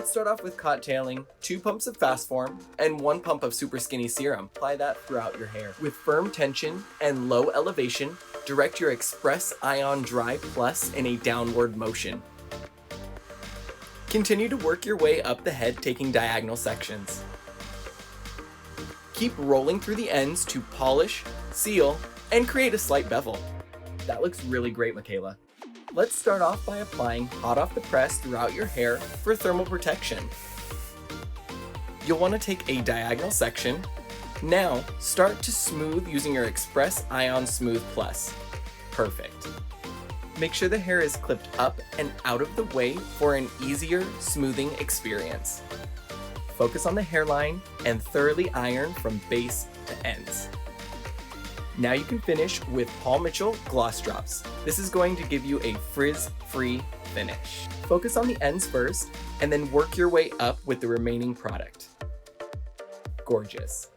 Let's start off with cottailing, 2 pumps of Fast Form, and 1 pump of Super Skinny Serum. Apply that throughout your hair. With firm tension and low elevation, direct your Express Ion Dry Plus in a downward motion. Continue to work your way up the head, taking diagonal sections. Keep rolling through the ends to polish, seal, and create a slight bevel. That looks really great, Michaela. Let's start off by applying hot off the press throughout your hair for thermal protection. You'll want to take a diagonal section. Now, start to smooth using your Express Ion Smooth Plus. Perfect. Make sure the hair is clipped up and out of the way for an easier smoothing experience. Focus on the hairline and thoroughly iron from base to ends. Now you can finish with Paul Mitchell Gloss Drops. This is going to give you a frizz-free finish. Focus on the ends first, and then work your way up with the remaining product. Gorgeous.